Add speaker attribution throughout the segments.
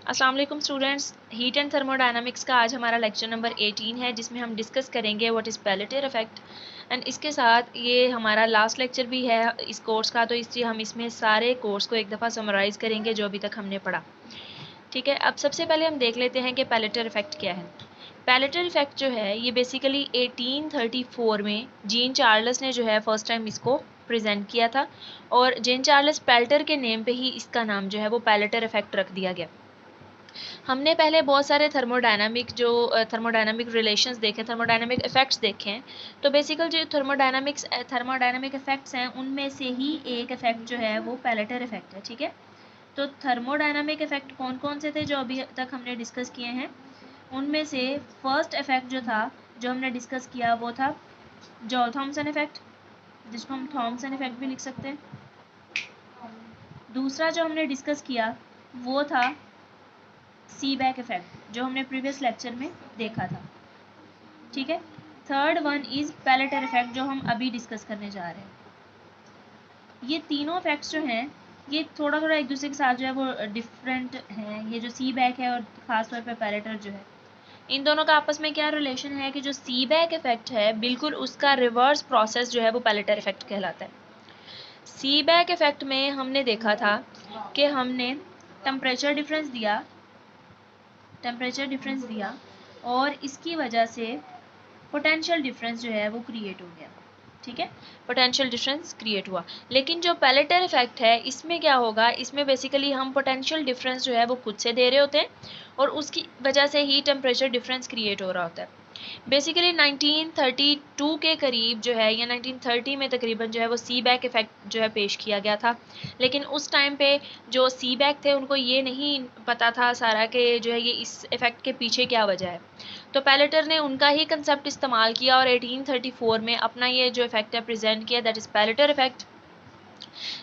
Speaker 1: अस्सलाम वालेकुम students, heat and thermodynamics का आज हमारा लेक्चर नंबर 18 है जिसमें हम डिस्कस करेंगे what is Pelletier effect. And इसके साथ ये हमारा लास्ट लेक्चर भी है इस कोर्स का, तो इसलिए हम इसमें सारे कोर्स को एक दफ़ा समराइज़ करेंगे जो अभी तक हमने पढ़ा। ठीक है, अब सबसे पहले हम देख लेते हैं कि पेलेटियर इफेक्ट क्या है। पेलेटियर इफेक्ट जो है ये बेसिकली 1834 में जीन चार्ल्स ने जो है फर्स्ट टाइम इसको प्रेजेंट किया था, और जीन चार्ल्स पेल्टर के नेम पे ही इसका नाम जो है वो पेलेटियर इफेक्ट रख दिया गया। हमने पहले बहुत सारे थर्मोडायनामिक रिलेशंस देखे, थर्मोडायनामिक इफेक्ट्स देखे हैं। तो बेसिकल जो थर्मोडायनामिक इफेक्ट्स हैं उनमें से ही एक इफेक्ट जो है वो पेलेटियर इफेक्ट है। ठीक है, तो थर्मोडायनामिक इफेक्ट कौन कौन से थे जो अभी तक हमने डिस्कस किए हैं, उनमें से फर्स्ट इफेक्ट जो था जो हमने डिस्कस किया वो था जॉल थॉमसन इफेक्ट, जिसको हम थॉमसन इफेक्ट भी लिख सकते हैं। दूसरा जो हमने डिस्कस किया वो था सीबैक इफेक्ट, जो हमने प्रीवियस लेक्चर में देखा था। ठीक है, third one is Pelletier effect जो हम अभी डिस्कस करने जा रहे हैं। ये तीनों इफेक्ट्स जो हैं ये थोड़ा थोड़ा एक दूसरे के साथ जो है वो डिफरेंट हैं। ये जो सीबैक है और ख़ासतौर पे पेलेटियर जो है, इन दोनों का आपस में क्या रिलेशन है कि जो सीबैक इफेक्ट है बिल्कुल उसका रिवर्स प्रोसेस जो है वो पेलेटियर इफेक्ट कहलाता है। सीबैक इफेक्ट में हमने देखा था कि हमने टेम्परेचर डिफरेंस दिया और इसकी वजह से पोटेंशियल डिफरेंस जो है वो क्रिएट हो गया। ठीक है, पोटेंशियल डिफरेंस क्रिएट हुआ। लेकिन जो पेलेटियर इफेक्ट है इसमें क्या होगा, इसमें बेसिकली हम पोटेंशियल डिफरेंस जो है वो खुद से दे रहे होते हैं और उसकी वजह से ही टेम्परेचर डिफरेंस क्रिएट हो रहा होता है। बेसिकली 1932 के करीब जो है या 1930 में तकरीबन जो है वो सीबैक इफेक्ट जो है पेश किया गया था। लेकिन उस टाइम पे जो सीबैक थे उनको ये नहीं पता था सारा कि जो है ये इस इफेक्ट के पीछे क्या वजह है। तो पेलेटर ने उनका ही कंसेप्ट इस्तेमाल किया और 1834 में अपना ये जो इफेक्ट है प्रेजेंट किया, दैट इज़ पेलेटर इफेक्ट।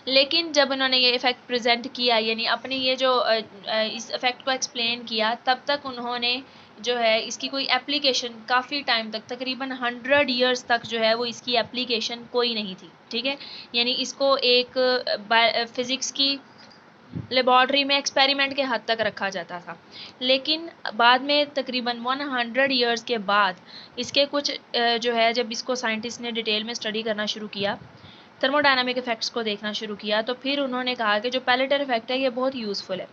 Speaker 1: लेकिन जब उन्होंने ये इफ़ेक्ट प्रेजेंट किया, यानी अपने ये जो इस इफ़ेक्ट को एक्सप्लेन किया, तब तक उन्होंने जो है इसकी कोई एप्लीकेशन काफ़ी टाइम तक, तकरीबन 100 ईयर्स तक जो है वो इसकी एप्लीकेशन कोई नहीं थी। ठीक है, यानी इसको एक फिज़िक्स की लेबॉर्ट्री में एक्सपेरिमेंट के हद तक रखा जाता था। लेकिन बाद में तकरीबन 100 ईयर्स के बाद इसके कुछ जो है जब इसको साइंटिस्ट ने डिटेल में स्टडी करना शुरू किया, थर्मोडायनामिक इफेक्ट्स को देखना शुरू किया, तो फिर उन्होंने कहा कि जो पेलेटियर इफेक्ट है ये बहुत यूज़फुल है।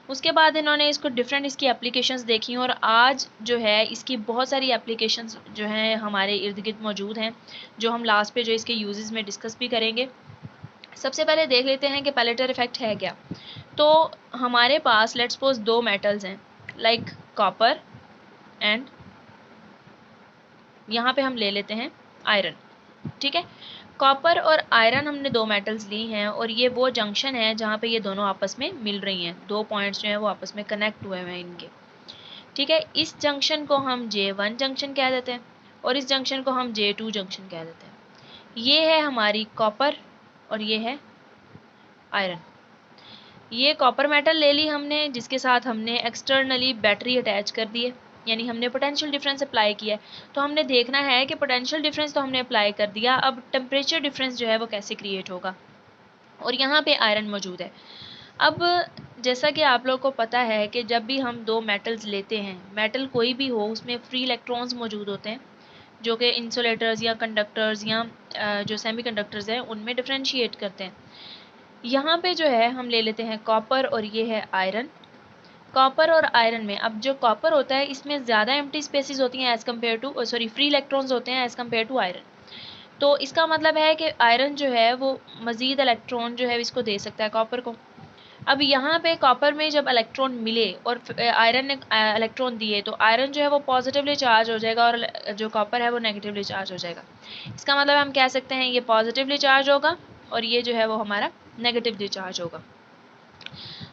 Speaker 1: उसके बाद इन्होंने इसको डिफरेंट इसकी एप्लीकेशंस देखी और आज जो है इसकी बहुत सारी एप्लीकेशंस जो हैं हमारे इर्द गिर्द मौजूद हैं, जो हम लास्ट पे जो इसके यूजेस में डिस्कस भी करेंगे। सबसे पहले देख लेते हैं कि पेलेटियर इफेक्ट है क्या। तो हमारे पास लेट्स सपोज दो मेटल्स हैं लाइक कॉपर एंड यहाँ पे हम ले लेते हैं आयरन। ठीक है, कॉपर और आयरन हमने दो मेटल्स ली हैं और ये वो जंक्शन है जहाँ पे ये दोनों आपस में मिल रही हैं, दो पॉइंट्स जो हैं वो आपस में कनेक्ट हुए हैं इनके। ठीक है, इस जंक्शन को हम J1 जंक्शन कह देते हैं और इस जंक्शन को हम J2 जंक्शन कह देते हैं। ये है हमारी कॉपर और ये है आयरन। ये कॉपर मेटल ले ली हमने जिसके साथ हमने एक्सटर्नली बैटरी अटैच कर दी है, यानी हमने पोटेंशियल डिफरेंस अप्लाई किया है। तो हमने देखना है कि पोटेंशियल डिफरेंस तो हमने अप्लाई कर दिया, अब टेम्परेचर डिफरेंस जो है वो कैसे क्रिएट होगा, और यहाँ पे आयरन मौजूद है। अब जैसा कि आप लोग को पता है कि जब भी हम दो मेटल्स लेते हैं, मेटल कोई भी हो उसमें फ्री इलेक्ट्रॉन्स मौजूद होते हैं जो कि इंसुलेटर्स या कंडक्टर्स या जो सेमीकंडक्टर्स हैं उनमें डिफ्रेंशिएट करते हैं। यहाँ पे जो है हम ले लेते हैं कॉपर और ये है आयरन। कॉपर और आयरन में अब जो कॉपर होता है इसमें ज़्यादा एम्प्टी स्पेसिस होती हैं as compare to free electrons होते हैं एज़ कम्पेयर टू आयरन। तो इसका मतलब है कि आयरन जो है वो मज़ीद इलेक्ट्रॉन जो है इसको दे सकता है कॉपर को। अब यहाँ पे कॉपर में जब इलेक्ट्रॉन मिले और आयरन ने इलेक्ट्रॉन दिए तो आयरन जो है वो पॉजिटिवली चार्ज हो जाएगा और जो कॉपर है वो नेगेटिवली चार्ज हो जाएगा। इसका मतलब हम कह सकते हैं ये पॉजिटिवली चार्ज होगा और ये जो है वो हमारा नेगेटिवली चार्ज होगा।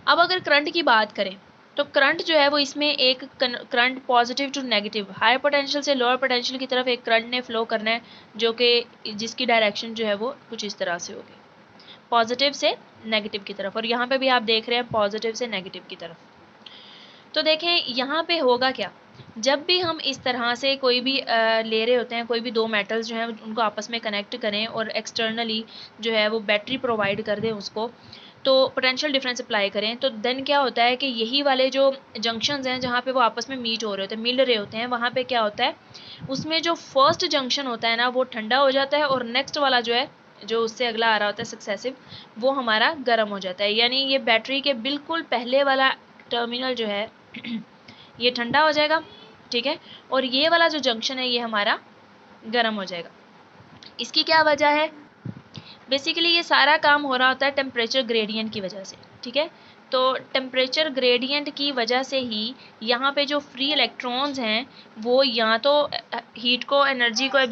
Speaker 1: अब अगर करंट की बात करें तो करंट जो है वो इसमें एक current positive to negative, high potential से लोअर पोटेंशियल की तरफ एक करंट ने फ्लो करना है, जो कि जिसकी डायरेक्शन जो है वो कुछ इस तरह से होगी, पॉजिटिव से नेगेटिव की तरफ। और यहाँ पे भी आप देख रहे हैं पॉजिटिव से नेगेटिव की तरफ। तो देखें यहाँ पे होगा क्या, जब भी हम इस तरह से कोई भी ले रहे होते हैं, कोई भी दो मेटल्स जो हैं उनको आपस में कनेक्ट करें और एक्सटर्नली जो है वो बैटरी प्रोवाइड कर दें उसको, तो पोटेंशियल डिफरेंस अप्लाई करें तो देन क्या होता है कि यही वाले जो जंक्शंस हैं जहाँ पे वो आपस में मीट हो रहे होते हैं, मिल रहे होते हैं, वहाँ पे क्या होता है उसमें जो फर्स्ट जंक्शन होता है ना वो ठंडा हो जाता है और नेक्स्ट वाला जो है जो उससे अगला आ रहा होता है सक्सेसिव वो हमारा गर्म हो जाता है। यानी ये बैटरी के बिल्कुल पहले वाला टर्मिनल जो है ये ठंडा हो जाएगा, ठीक है, और ये वाला जो जंक्शन है ये हमारा गर्म हो जाएगा। इसकी क्या वजह है? बेसिकली ये सारा काम हो रहा होता है टेम्परेचर ग्रेडियंट की वजह से, ठीक है। तो टेम्परेचर ग्रेडियंट की वजह से ही यहाँ पे जो फ्री इलेक्ट्रॉन्स हैं वो या तो हीट को एनर्जी को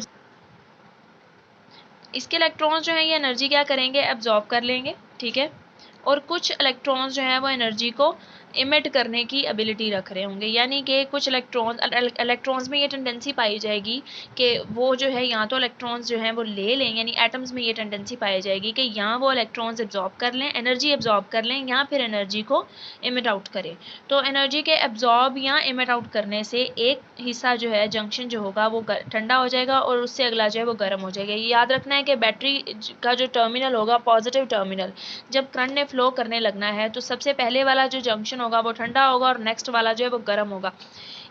Speaker 1: इसके इलेक्ट्रॉन्स जो हैं ये एनर्जी क्या करेंगे एब्जॉर्ब कर लेंगे, ठीक है, और कुछ इलेक्ट्रॉन्स जो हैं वो एनर्जी को इमिट करने की एबिलिटी रख रहे होंगे। यानी कि कुछ इलेक्ट्रॉन्स में ये टेंडेंसी पाई जाएगी कि वो जो है या तो इलेक्ट्रॉन्स जो हैं वो ले लें, यानी एटम्स में ये टेंडेंसी पाई जाएगी कि या वो इलेक्ट्रॉन्स एब्जॉर्ब कर लें, एनर्जी एब्जॉर्ब कर लें, या फिर एनर्जी को इमिट आउट करें। तो एनर्जी के एब्जॉर्ब या इमिट आउट करने से एक हिस्सा जो है जंक्शन जो होगा वो ठंडा हो जाएगा और उससे अगला जो है वो गर्म हो जाएगा। ये याद रखना है कि बैटरी का जो टर्मिनल होगा पॉजिटिव टर्मिनल, जब करंट ने फ्लो करने लगना है तो सबसे पहले वाला जो जंक्शन होगा वो ठंडा होगा और नेक्स्ट वाला जो है वो गर्म होगा।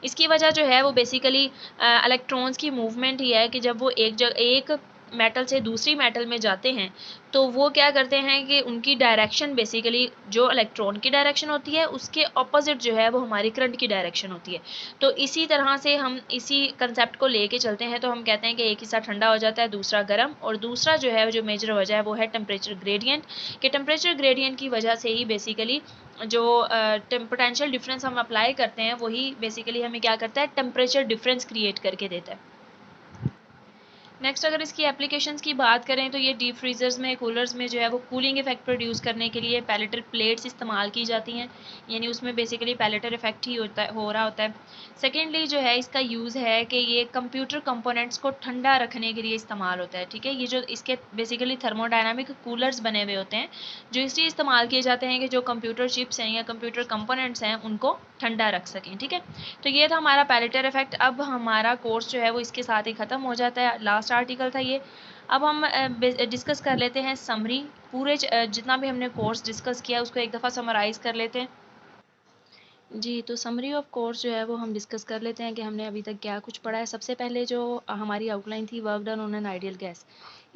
Speaker 1: इसकी वजह जो है वो बेसिकली इलेक्ट्रॉन्स की मूवमेंट ही है कि जब वो एक मेटल से दूसरी मेटल में जाते हैं तो वो क्या करते हैं कि उनकी डायरेक्शन बेसिकली जो इलेक्ट्रॉन की डायरेक्शन होती है उसके ऑपोजिट जो है वो हमारी करंट की डायरेक्शन होती है। तो इसी तरह से हम इसी कंसेप्ट को लेके चलते हैं तो हम कहते हैं कि एक हिस्सा ठंडा हो जाता है दूसरा गर्म, और दूसरा जो है जो मेजर वजह है वो है टेम्परेचर ग्रेडियंट। कि टेम्परेचर ग्रेडियंट की वजह से ही बेसिकली जो पोटेंशियल डिफरेंस हम अप्लाई करते हैं वही बेसिकली हमें क्या करता है टेम्परेचर डिफरेंस क्रिएट करके देता है। नेक्स्ट अगर इसकी एप्लीकेशंस की बात करें तो ये डीप फ्रीजर्स में कूलर्स में जो है वो कूलिंग इफेक्ट प्रोड्यूस करने के लिए पैलेटर प्लेट्स इस्तेमाल की जाती हैं, यानी उसमें बेसिकली पैलेटर इफेक्ट ही हो रहा होता है। सेकेंडली जो है इसका यूज़ है कि ये कंप्यूटर कंपोनेंट्स को ठंडा रखने के लिए इस्तेमाल होता है, ठीक है। ये जो इसके बेसिकली थर्मोडायनामिक कूलर्स बने हुए होते हैं जो इसलिए इस्तेमाल किए जाते हैं कि जो कंप्यूटर चिप्स हैं या कंप्यूटर कंपोनेंट्स हैं उनको ठंडा रख सकें, ठीक है। तो ये था हमारा पैलेटर इफेक्ट। अब हमारा कोर्स जो है वो इसके साथ ही ख़त्म हो जाता है, लास्ट आर्टिकल था ये। अब हम डिस्कस कर लेते हैं समरी, पूरे जितना भी हमने कोर्स डिस्कस किया उसको एक दफ़ा समराइज़ कर लेते हैं। जी, तो समरी ऑफ कोर्स जो है वो हम डिस्कस कर लेते हैं कि हमने अभी तक क्या कुछ पढ़ा है। सबसे पहले जो हमारी आउटलाइन थी work done on an ideal gas,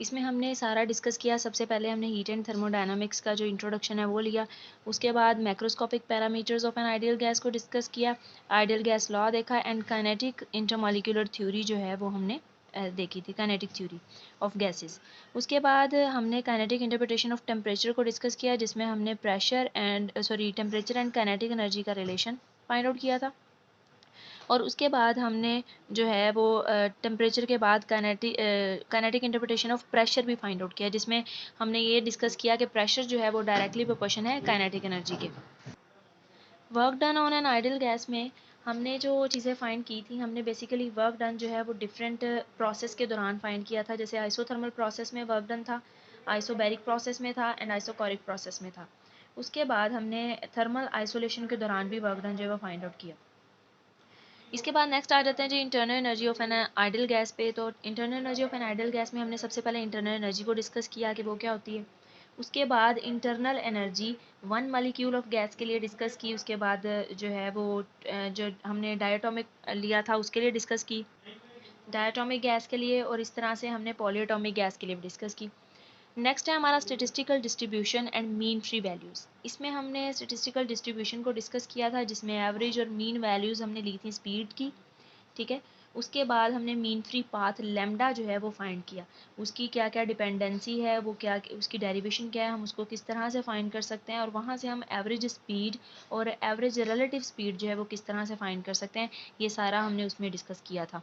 Speaker 1: इसमें हमने सारा डिस्कस किया। सबसे पहले हमने हीट एंड थर्मोडायनामिक्स का जो इंट्रोडक्शन है वो लिया। उसके बाद macroscopic parameters of an ideal gas को डिस्कस किया, आइडियल गैस लॉ देखा, एंड काइनेटिक इंटरमॉलिक्यूलर थ्योरी जो है वो हमने देखी थी, काइनेटिक थ्योरी ऑफ गैसेस। उसके बाद हमने काइनेटिक इंटरप्रिटेशन ऑफ टेम्परेचर को डिस्कस किया जिसमें हमने pressure and temperature and kinetic energy का रिलेशन फाइंड आउट किया था। और उसके बाद हमने जो है वो टेम्परेचर के बाद काइनेटिक इंटरप्रिटेशन ऑफ प्रेशर भी फाइंड आउट किया जिसमें हमने ये डिस्कस किया कि प्रेशर जो है वो डायरेक्टली प्रोपोर्शन है काइनेटिक एनर्जी के। Work done on an ideal gas में हमने जो चीज़ें फाइंड की थी, हमने बेसिकली वर्क डन जो है वो डिफरेंट प्रोसेस के दौरान फाइंड किया था। जैसे आइसोथर्मल प्रोसेस में वर्क डन था, आइसोबैरिक प्रोसेस में था, एंड आइसोकोरिक प्रोसेस में था। उसके बाद हमने थर्मल आइसोलेशन के दौरान भी वर्क डन जो है वो फाइंड आउट किया। इसके बाद नेक्स्ट आ जाते हैं जी internal energy of an ideal gas पे। तो internal energy of an ideal gas में हमने सबसे पहले इंटरनल एनर्जी को डिस्कस किया कि वो क्या होती है। उसके बाद internal energy one molecule of gas के लिए डिस्कस की। उसके बाद जो है वो जो हमने डायटोमिक लिया था उसके लिए डिस्कस की, डायटोमिक गैस के लिए, और इस तरह से हमने पॉलीएटॉमिक गैस के लिए भी डिस्कस की। नेक्स्ट है हमारा statistical distribution and mean free values. इसमें हमने स्टेटिस्टिकल डिस्ट्रीब्यूशन को डिस्कस किया था जिसमें एवरेज और मीन वैल्यूज़ हमने ली थी स्पीड की, ठीक है। उसके बाद हमने मीन फ्री पाथ लेमडा जो है वो फाइंड किया, उसकी क्या क्या डिपेंडेंसी है, वो क्या उसकी डेरिवेशन क्या है, हम उसको किस तरह से फाइंड कर सकते हैं, और वहाँ से हम एवरेज स्पीड और एवरेज रिलेटिव स्पीड जो है वो किस तरह से फाइंड कर सकते हैं, ये सारा हमने उसमें डिस्कस किया था।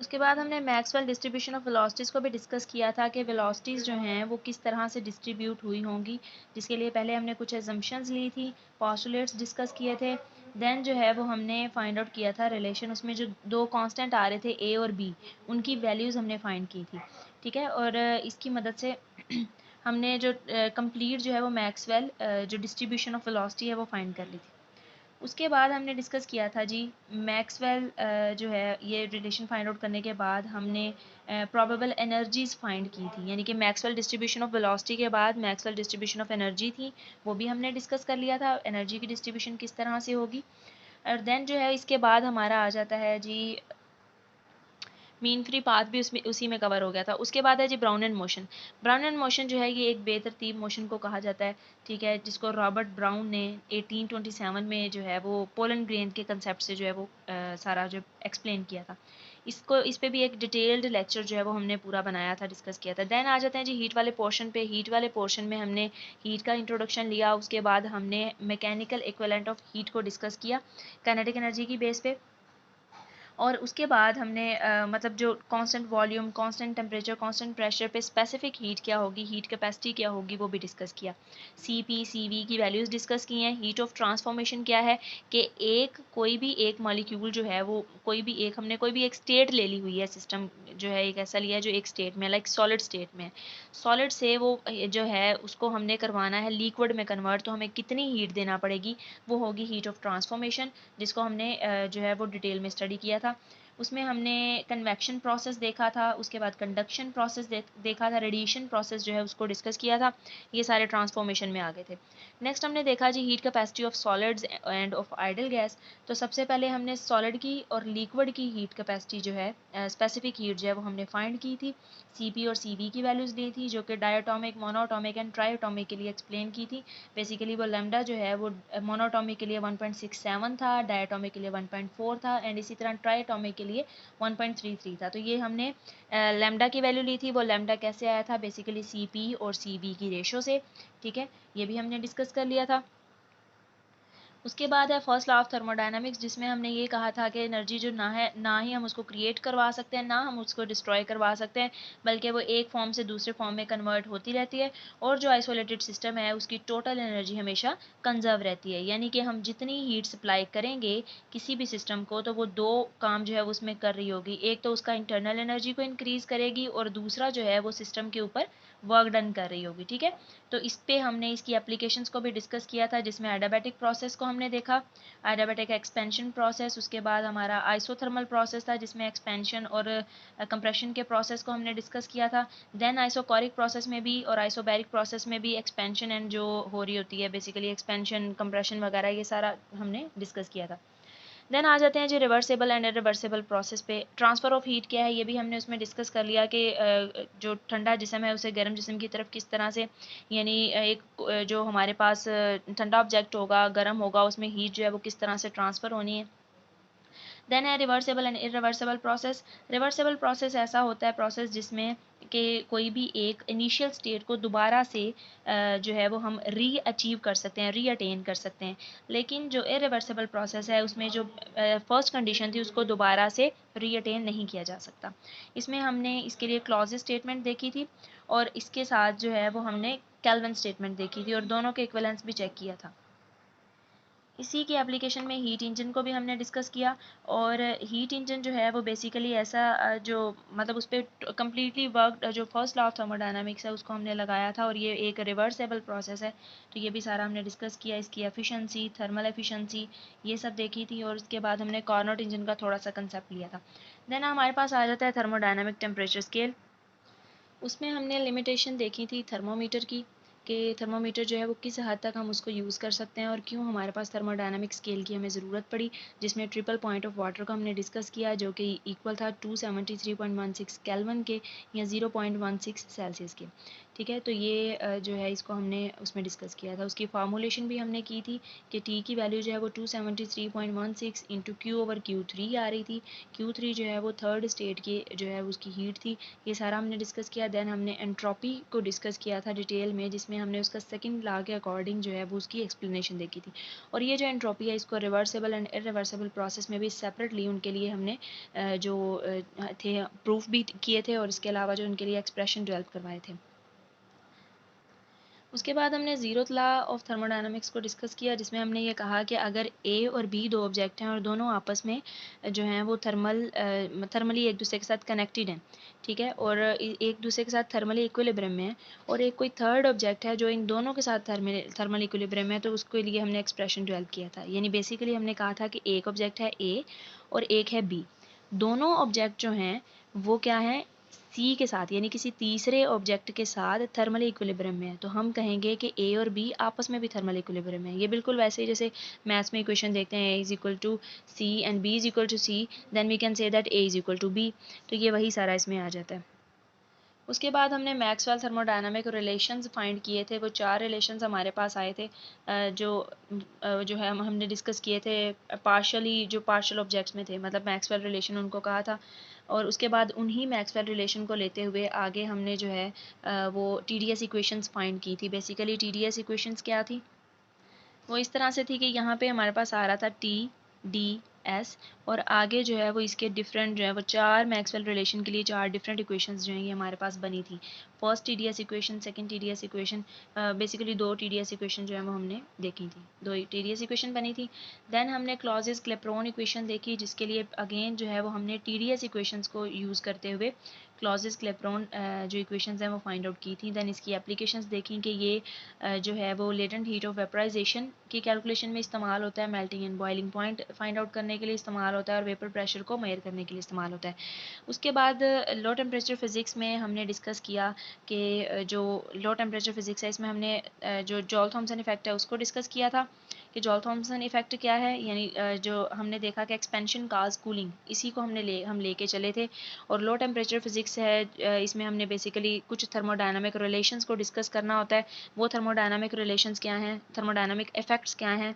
Speaker 1: उसके बाद हमने मैक्सवेल डिस्ट्रीब्यूशन ऑफ वेलोसिटीज़ को भी डिस्कस किया था कि वेलोसिटीज़ जो हैं वो किस तरह से डिस्ट्रीब्यूट हुई होंगी, जिसके लिए पहले हमने कुछ एजम्पशंस ली थी, पोस्टुलेट्स डिस्कस किए थे। देन जो है वो हमने फाइंड आउट किया था रिलेशन, उसमें जो दो कांस्टेंट आ रहे थे ए और बी, उनकी वैल्यूज़ हमने फाइंड की थी, ठीक है। और इसकी मदद से हमने जो कंप्लीट जो है वो मैक्सवेल जो डिस्ट्रीब्यूशन ऑफ वेलोसिटी है वो फाइंड कर ली थी। उसके बाद हमने डिस्कस किया था जी मैक्सवेल जो है ये रिलेशन फाइंड आउट करने के बाद हमने प्रोबेबल एनर्जीज फाइंड की थी, यानी कि मैक्सवेल डिस्ट्रीब्यूशन ऑफ वेलोसिटी के बाद मैक्सवेल डिस्ट्रीब्यूशन ऑफ एनर्जी थी, वो भी हमने डिस्कस कर लिया था, एनर्जी की डिस्ट्रीब्यूशन किस तरह से होगी। और देन जो है इसके बाद हमारा आ जाता है जी मीन फ्री पाथ भी उसमें उसी में कवर हो गया था। उसके बाद है जी Brownian motion. Brownian motion जो है ये एक बेतरतीब मोशन को कहा जाता है, ठीक है, जिसको रॉबर्ट ब्राउन ने 1827 में जो है वो पोलन ग्रेन के कंसेप्ट से जो है वो सारा जो एक्सप्लेन किया था। इस पे भी एक डिटेल्ड लेक्चर जो है वो हमने पूरा बनाया था, डिस्कस किया था। देन आ जाते हैं जी हीट वाले पोर्शन पे। हीट वाले पोर्शन में हमने हीट का इंट्रोडक्शन लिया, उसके बाद हमने मैकेनिकल इक्विवेलेंट ऑफ हीट को डिस्कस किया काइनेटिक एनर्जी की बेस पे। और उसके बाद हमने मतलब जो constant volume, constant temperature, constant pressure पे स्पेसिफिक हीट क्या होगी, हीट कैपेसिटी क्या होगी, वो भी डिस्कस किया। सीपी सीवी की वैल्यूज़ डिस्कस की हैं। हीट ऑफ ट्रांसफॉर्मेशन क्या है कि कोई भी एक मॉलिक्यूल जो है वो हमने कोई भी एक स्टेट ले ली हुई है, सिस्टम जो है एक ऐसा लिया है जो एक स्टेट में, लाइक सॉलिड स्टेट में, सॉलिड से वो जो है उसको हमने करवाना है लिक्विड में कन्वर्ट, तो हमें कितनी हीट देना पड़ेगी, वो होगी हीट ऑफ ट्रांसफॉर्मेशन, जिसको हमने जो है वो डिटेल में स्टडी किया था। उसमें हमने कन्वेक्शन प्रोसेस देखा था, उसके बाद कंडक्शन प्रोसेस देखा था, रेडिएशन प्रोसेस जो है उसको डिस्कस किया था। ये सारे ट्रांसफॉर्मेशन में आ गए थे। नेक्स्ट हमने देखा जी heat capacity of solids and of ideal gas. तो सबसे पहले हमने सॉलिड की और लिक्विड की हीट कैपेसिटी जो है स्पेसिफिक हीट जो है वो हमने फाइंड की थी। सीपी और सीवी की वैल्यूज़ ली थी, जो कि डायटोमिक, मोनोटोमिक एंड ट्राइटोमिक के लिए एक्सप्लेन की थी। बेसिकली वो लैम्डा जो है वो मोनोटोमिक के लिए 1.67 था, डायटोमिक के लिए 1.4 था, एंड इसी तरह ट्राइटोमिक के लिए 1.33 था। तो ये हमने लैम्डा की वैल्यू ली थी। वो लैम्डा कैसे आया था, बेसिकली सीपी और सीवी की रेशो से, ठीक है, ये भी हमने डिस्कस कर लिया था। उसके बाद है फर्स्ट लॉ ऑफ थर्मोडायनामिक्स, जिसमें हमने ये कहा था कि एनर्जी जो ना ही हम उसको क्रिएट करवा सकते हैं, ना हम उसको डिस्ट्रॉय करवा सकते हैं, बल्कि वो एक फॉर्म से दूसरे फॉर्म में कन्वर्ट होती रहती है। और जो आइसोलेटेड सिस्टम है उसकी टोटल एनर्जी हमेशा कंजर्व रहती है, यानी कि हम जितनी हीट सप्लाई करेंगे किसी भी सिस्टम को, तो वो दो काम जो है उसमें कर रही होगी। एक तो उसका इंटरनल एनर्जी को इंक्रीज़ करेगी, और दूसरा जो है वो सिस्टम के ऊपर वर्क डन कर रही होगी, ठीक है। तो इस पे हमने इसकी एप्लीकेशंस को भी डिस्कस किया था, जिसमें एडियाबैटिक प्रोसेस को हमने देखा, एडियाबैटिक एक्सपेंशन प्रोसेस। उसके बाद हमारा आइसोथर्मल प्रोसेस था, जिसमें एक्सपेंशन और कंप्रेशन के प्रोसेस को हमने डिस्कस किया था। देन आइसोकोरिक प्रोसेस में भी और आइसोबैरिक प्रोसेस में भी एक्सपेंशन एंड जो हो रही होती है, बेसिकली एक्सपेंशन, कंप्रेशन वगैरह, ये सारा हमने डिस्कस किया था। देन आ जाते हैं जी रिवर्सेबल एंड इरिवर्सेबल प्रोसेस पे। ट्रांसफ़र ऑफ हीट क्या है, ये भी हमने उसमें डिस्कस कर लिया कि जो ठंडा जिस्म है उसे गर्म जिस्म की तरफ किस तरह से, यानी जो हमारे पास ठंडा ऑब्जेक्ट होगा, गर्म होगा, उसमें हीट जो है वो किस तरह से ट्रांसफ़र होनी है। देन है reversible and irreversible process. Reversible process ऐसा होता है प्रोसेस जिसमें कि कोई भी एक इनिशियल स्टेट को दोबारा से जो है वो हम री अचीव कर सकते हैं, री अटेन कर सकते हैं। लेकिन जो इरिवर्सेबल प्रोसेस है उसमें जो फर्स्ट कंडीशन थी उसको दोबारा से री अटेन नहीं किया जा सकता। इसमें हमने इसके लिए क्लॉज स्टेटमेंट देखी थी, और इसके साथ जो है वो हमने केल्विन स्टेटमेंट देखी थी, और दोनों के इक्विवेलेंस भी चेक किया था। इसी की एप्लीकेशन में हीट इंजन को भी हमने डिस्कस किया। और हीट इंजन जो है वो बेसिकली ऐसा जो मतलब उस पर कम्प्लीटली वर्क, जो फर्स्ट लॉ ऑफ थर्मोडायनामिक्स है उसको हमने लगाया था, और ये एक रिवर्सेबल प्रोसेस है। तो ये भी सारा हमने डिस्कस किया, इसकी एफिशिएंसी, थर्मल एफिशिएंसी, ये सब देखी थी। और उसके बाद हमने कार्नोट इंजन का थोड़ा सा कंसेप्ट लिया था। देन हमारे पास आ जाता है थर्मोडायनामिक टेम्परेचर स्केल। उसमें हमने लिमिटेशन देखी थी थर्मोमीटर की, कि थर्मोमीटर जो है वो किस हद तक हम उसको यूज़ कर सकते हैं, और क्यों हमारे पास थर्मोडायनामिक स्केल की हमें ज़रूरत पड़ी। जिसमें ट्रिपल पॉइंट ऑफ वाटर का हमने डिस्कस किया, जो कि इक्वल था 273.16 केल्विन के, या 0.16 सेल्सियस के, ठीक है। तो ये जो है इसको हमने उसमें डिस्कस किया था। उसकी फार्मूलेशन भी हमने की थी कि टी की वैल्यू जो है वो 273.16 इंटू Q/Q3 आ रही थी। Q3 जो है वो थर्ड स्टेट की जो है उसकी हीट थी। ये सारा हमने डिस्कस किया। देन हमने एंट्रोपी को डिस्कस किया था डिटेल में, जिसमें हमने उसका सेकंड लॉ के अकॉर्डिंग जो है वो उसकी एक्सप्लेनेशन देखी थी। और ये जो एंट्रोपी है इसको रिवर्सेबल एंड इरिवर्सेबल प्रोसेस में भी सेपरेटली उनके लिए हमने जो थे प्रूफ भी किए थे, और इसके अलावा जो उनके लिए एक्सप्रेशन डेवलप करवाए थे। उसके बाद हमने ज़ीरोथ लॉ ऑफ थर्मोडायनामिक्स को डिस्कस किया, जिसमें हमने ये कहा कि अगर ए और बी दो ऑब्जेक्ट हैं और दोनों आपस में जो हैं वो थर्मली एक दूसरे के साथ कनेक्टेड हैं, ठीक है, और एक दूसरे के साथ थर्मली इक्विलिब्रियम में है, और एक कोई थर्ड ऑब्जेक्ट है जो इन दोनों के साथ थर्मल इक्विलिब्रियम में है, तो उसके लिए हमने एक्सप्रेशन डेवलप किया था। यानी बेसिकली हमने कहा था कि एक ऑब्जेक्ट है ए और एक है बी, दोनों ऑब्जेक्ट जो हैं वो क्या हैं, सी के साथ यानी किसी तीसरे ऑब्जेक्ट के साथ थर्मल इक्विलिब्रियम में है, तो हम कहेंगे कि ए और बी आपस में भी थर्मल इक्विलिब्रियम है। ये बिल्कुल वैसे ही जैसे मैथ्स में इक्वेशन देखते हैं, A is equal to C and B is equal to C, then we can say that A is equal to B, तो ये वही सारा इसमें आ जाता है। उसके बाद हमने मैक्सवेल थर्मोडायनामिक रिलेशंस फाइंड किए थे, वो 4 रिलेशंस हमारे पास आए थे, जो है हमने डिस्कस किए थे जो पार्शियल ऑब्जेक्ट्स में थे, मतलब मैक्सवेल रिलेशन उनको कहा था। और उसके बाद उन्हीं मैक्सवेल रिलेशन को लेते हुए आगे हमने जो है वो TDS इक्वेशंस फाइंड की थी। बेसिकली TDS इक्वेशंस क्या थी, वो इस तरह से थी कि यहाँ पे हमारे पास आ रहा था TDS, और आगे जो है वो इसके डिफरेंट जो है वो 4 मैक्सवेल रिलेशन के लिए 4 डिफरेंट इक्वेशंस जो हैं ये हमारे पास बनी थी। First TDS equation, second TDS equation, basically 2 TDS equation जो है वो हमने देखी थी, 2 TDS इक्वेशन बनी थी। देन हमने क्लॉजेस क्लेप्रोन इक्वेशन देखी, जिसके लिए अगेन जो है वो हमने TDS इक्वेशंस को यूज़ करते हुए क्लॉजेस क्लेप्रोन जो इक्वेशंस हैं वो फाइंड आउट की थी। देन इसकी एप्लीकेशंस देखी कि ये जो है वो लेटेंट हीट ऑफ वेपराइजेशन की कैलकुलेशन में इस्तेमाल होता है, melting and boiling point find out करने के लिए इस्तेमाल होता है, और वेपर प्रेशर को मेजर करने के लिए इस्तेमाल होता है। उसके बाद लो टेम्परेचर फिज़िक्स में हमने डिस्कस किया कि जो लो टेम्परेचर फिज़िक्स है इसमें हमने जो जॉल थॉमसन इफेक्ट है उसको डिस्कस किया था कि जॉल थॉमसन इफेक्ट क्या है, यानी जो हमने देखा कि एक्सपेंशन काज कूलिंग, इसी को हम लेके चले थे। और लो टेम्परेचर फिज़िक्स है, इसमें हमने बेसिकली कुछ थर्मोडायनामिक रिलेशंस को डिस्कस करना होता है। वो थर्मोडायनामिक रिलेशंस क्या हैं, थर्मोडायनामिक इफेक्ट्स क्या हैं,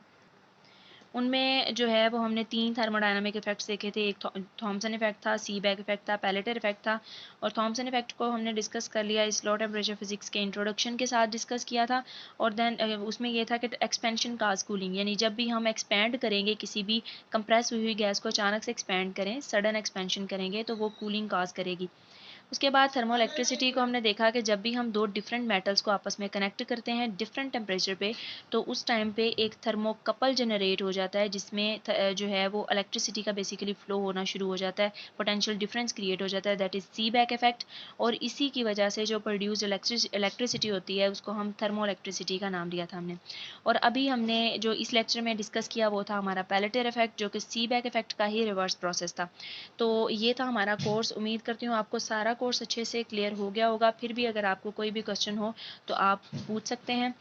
Speaker 1: उनमें जो है वो हमने 3 थर्मोडायनामिक इफेक्ट्स देखे थे। एक थॉमसन इफेक्ट था, सीबैक इफेक्ट था, पेलेटर इफेक्ट था। और थॉमसन इफेक्ट को हमने डिस्कस कर लिया इस लो टेम्परेचर फिजिक्स के इंट्रोडक्शन के साथ डिस्कस किया था। और देन उसमें ये था कि एक्सपेंशन काज कूलिंग, यानी जब भी हम एक्सपैंड करेंगे, किसी भी कंप्रेस हुई गैस को अचानक से एक्सपैंड करें, सडन एक्सपेंशन करेंगे, तो वो कूलिंग काज करेगी। उसके बाद थर्मो इलेक्ट्रिसिटी को हमने देखा कि जब भी हम दो डिफरेंट मेटल्स को आपस में कनेक्ट करते हैं डिफरेंट टेम्परेचर पे, तो उस टाइम पे एक थर्मोकपल जनरेट हो जाता है, जिसमें जो है वो इलेक्ट्रिसिटी का बेसिकली फ्लो होना शुरू हो जाता है, पोटेंशियल डिफरेंस क्रिएट हो जाता है, दैट इज सीबैक इफेक्ट। और इसी की वजह से जो प्रोड्यूस इलेक्ट्रिसिटी होती है उसको हम थर्मो इलेक्ट्रिसिटी का नाम दिया था हमने। और अभी हमने जो इस लेक्चर में डिस्कस किया वो था हमारा पेलेटर इफेक्ट, जो कि सीबैक इफेक्ट का ही रिवर्स प्रोसेस था। तो ये था हमारा कोर्स। उम्मीद करती हूँ आपको सारा कोर्स अच्छे से क्लियर हो गया होगा। फिर भी अगर आपको कोई भी क्वेश्चन हो तो आप पूछ सकते हैं।